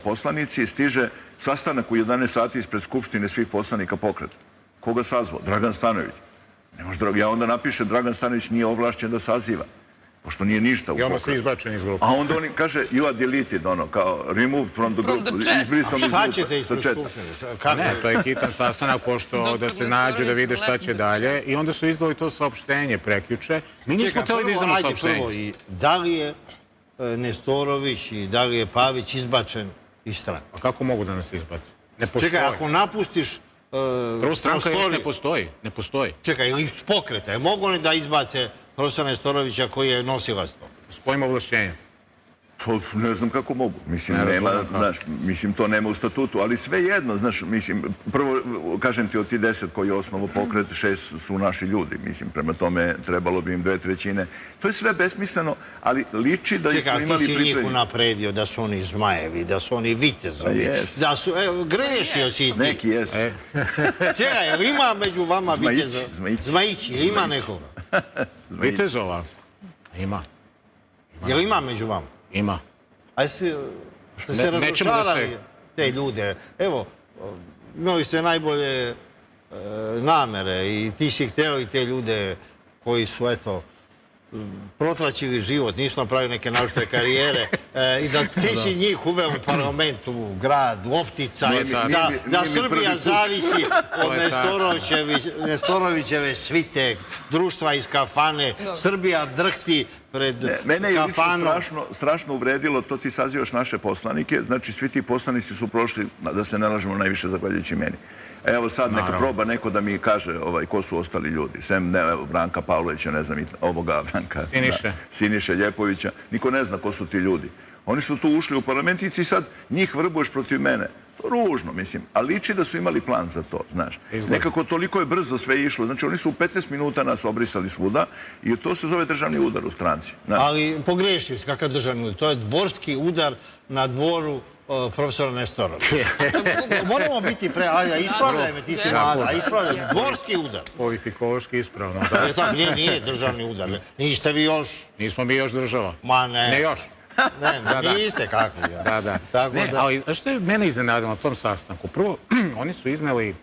poslanici, stiže sastanak u 11 sati ispred Skupštine svih poslanika pokreta. Koga sazvao? Dragan Stanojević. Ja onda napišem Dragan Stanojević nije ovlašćen da saziva, pošto nije ništa u pokretu. I ono se izbačeni iz grupe. A onda oni kaže, you are deleted, ono, kao removed from the group. A šta ćete ispred Skupštine? Ne, to je hitan sastanak, pošto da se nađu, da vide šta će dalje. I onda su izdali to saopštenje prekjuče. Mi nismo htjeli da izdamo saopštenje. Da li je Nestorović i da li je Pavić izbačen iz stranke? A kako mogu da nas izbaci? Ne postoji. Čekaj, ako napustiš... Prvo stranka još ne postoji. Ne postoji. Čekaj, ili pokreta. Mogu li da izbace profesora Nestorovića koji je nosilac to? S kojim ovlašćenjem? To ne znam kako mogu. Mislim, to nema u statutu, ali sve jedno, znaš, mislim, prvo, kažem ti, od ti 10 koji je osnovo pokret, 6 su naši ljudi, mislim, prema tome trebalo bi im 2/3. To je sve besmisleno, ali liči da su imali pripremljeni. Čekaj, ti si njih unapredio da su oni zmajevi, da su oni vitezovi, da su, grešio si ti. Neki jesu. Čekaj, jel ima među vama vitezova? Zmajići, jel ima nekoga? Vitezova? Ima. Jel ima među vama? Ima. A ste se razočarali te ljude? Evo, imali ste najbolje namere i ti si htjeli te ljude koji su, eto, protračili život, nisu napravili neke naučne karijere i da ti si njih uveo u parlament, u grad, u opticaj, da Srbija zavisi od Nestorovićeve svite, društva iz kafane, Srbija drhti pred kafanom. Mene je lično strašno uvredilo, to ti sazivaš naše poslanike, znači svi ti poslanici su prošli, da se ne lažemo, najviše zahvaljujući meni. Evo sad neka proba neko da mi kaže ko su ostali ljudi. Sem Branka Pavlovića, ne znam, ovoga Branka. Siniše Ljepovića. Niko ne zna ko su ti ljudi. Oni su tu ušli u parlament i ti sad njih vrbuješ protiv mene. To ružno, mislim. A liči da su imali plan za to, znaš. Nekako toliko je brzo sve išlo. Znači oni su u 15 minuta nas obrisali svuda i to se zove državni udar u stranci. Ali pogrešio si kakav državni udar. To je dvorski udar na dvoru profesora Nestorovića. Moramo biti ispravljaj me, ti si mlada, ispravljaj me. Dvorski udar. Politikološki ispravno. Nije državni udar. Niste vi još... Nismo mi još država. Ma ne. Ne još. Ne, niste kakvi. Da. Ali što je mene iznenadilo na tom sastanku? Prvo, oni su izneli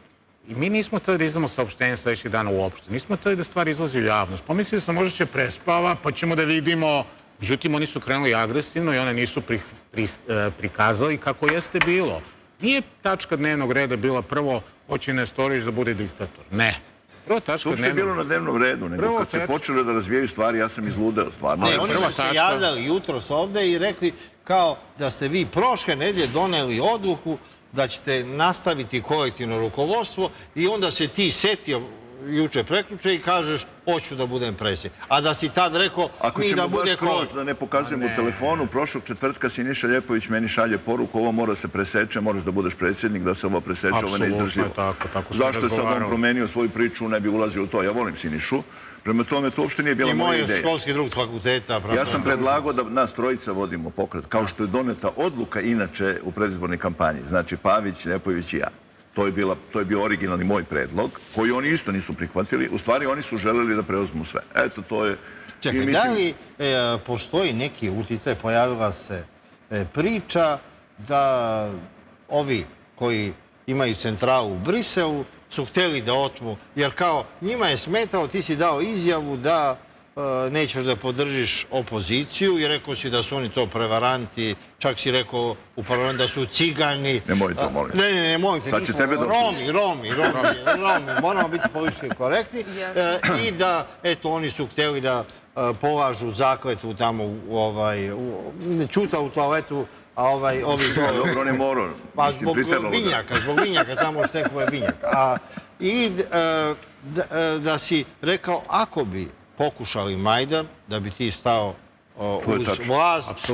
i mi nismo htjeli da izdamo saopštenje sljedećih dana uopšte. Nismo htjeli da stvari izlazi u javnost. Pomislili sam možda će prespava, pa ćemo da vidimo. Međutim, oni su krenuli agresivno i one nisu prikazali kako jeste bilo. Nije tačka dnevnog reda bila prvo hoće Nestorović da bude diktator. Ne. To što je bilo na dnevnom redu, nego kad se počeli da razvijaju stvari, ja sam izludeo stvarno. Ne, oni su se javljali jutros ovde i rekli kao da ste vi prošle nedelje doneli odluku da ćete nastaviti kolektivno rukovodstvo i onda se ti setio juče prekjuče i kažeš hoću da budem predsjednik. A da si tad rekao mi da bude kroz, da ne pokazujem u telefonu, prošlog četvrtka Siniša Ljepović meni šalje poruku, ovo mora se preseče, moraš da budeš predsjednik, da se ovo preseče, ovo ne izdržljivo. Zašto je sad on promenio svoju priču, ne bi ulazio u to. Ja volim Sinišu. Prema tome, to uopšte nije bila moja ideja. I moj školski drug s fakulteta. Ja sam predlagao da nas trojica vodimo pokret, kao što je doneta odluka inače u predizbornoj kampanji. Znači Pavić, Ljepović i ja. To je bio originalni moj predlog, koji oni isto nisu prihvatili. U stvari, oni su želeli da preuzmu sve. Eto, to je... Čekaj, da li postoji neki uticaj, pojavila se priča da ovi koji imaju centralu u Briselu su htjeli da otmu, jer kao njima je smetalo, ti si dao izjavu da nećeš da podržiš opoziciju i rekao si da su oni to prevaranti, čak si rekao u parlamentu da su cigani. Nemoj to, molim. Ne, mojte, Romi, moramo biti politički korektni i da, eto, oni su htjeli da polažu zakletvu tamo, čuta u toaletu, a ovi... Dobro, ne morao. Pa zbog vinjaka, tamo štekove vinjaka. I da si rekao, ako bi pokušali Majdan, da bi ti stao uz vlast,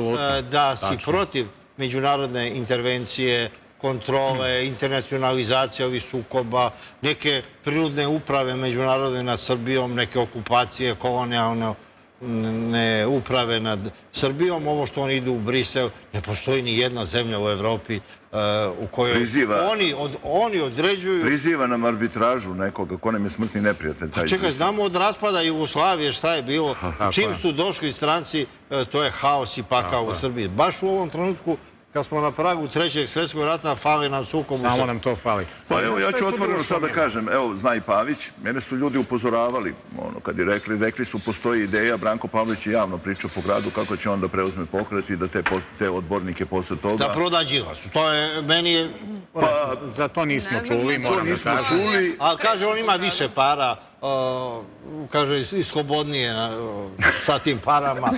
da si protiv međunarodne intervencije, kontrole, internacionalizacije ovih sukoba, neke prinudne uprave međunarodne nad Srbijom, neke okupacije, kolonijalne uprave nad Srbijom, ovo što oni idu u Brisel, ne postoji ni jedna zemlja u Evropi u kojoj oni određuju... Priziva nam arbitražu nekoga, ko nam je smrtni neprijatelj. Čekaj, znamo od raspada Jugoslavije šta je bilo. Čim su došli stranci, to je haos i pakao u Srbiji. Baš u ovom trenutku kad smo na pragu Trećeg svjetskog rata, fali nam sukob. Samo nam to fali. Pa evo, ja ću otvoreno sad da kažem, evo, zna i Pavić, mene su ljudi upozoravali, kad je rekli su postoji ideja, Branko Pavlović je javno pričao po gradu kako će on da preuzme pokret i da te odbornike posle toga... Da proda Đilasu, to je, meni je... Pa, za to nismo čuli, moram da kažem. Ali kaže, on ima više para, kaže, i slobodnije sa tim parama.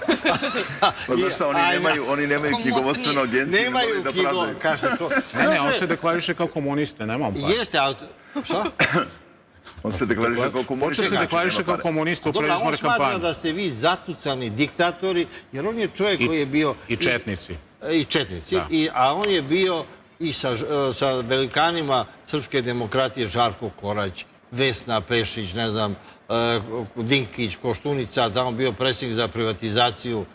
Pa znaš šta, oni nemaju knjigovodstveno agencije, ne moraju da prodaju. Kaže to. Ne, on se deklariše kao komuniste, nemam para. Jeste, ali... Šta? On se deklariše kao komunista. Hoće se deklariše kao komunista u predizbornoj kampanji. On smatra da ste vi zatucani diktatori, jer on je čovjek koji je bio... I četnici. I četnici. A on je bio i sa velikanima srpske demokratije, Žarko Korać, Vesna Pešić, ne znam, Dinkić, Koštunica, tamo bio predsjednik za privatizaciju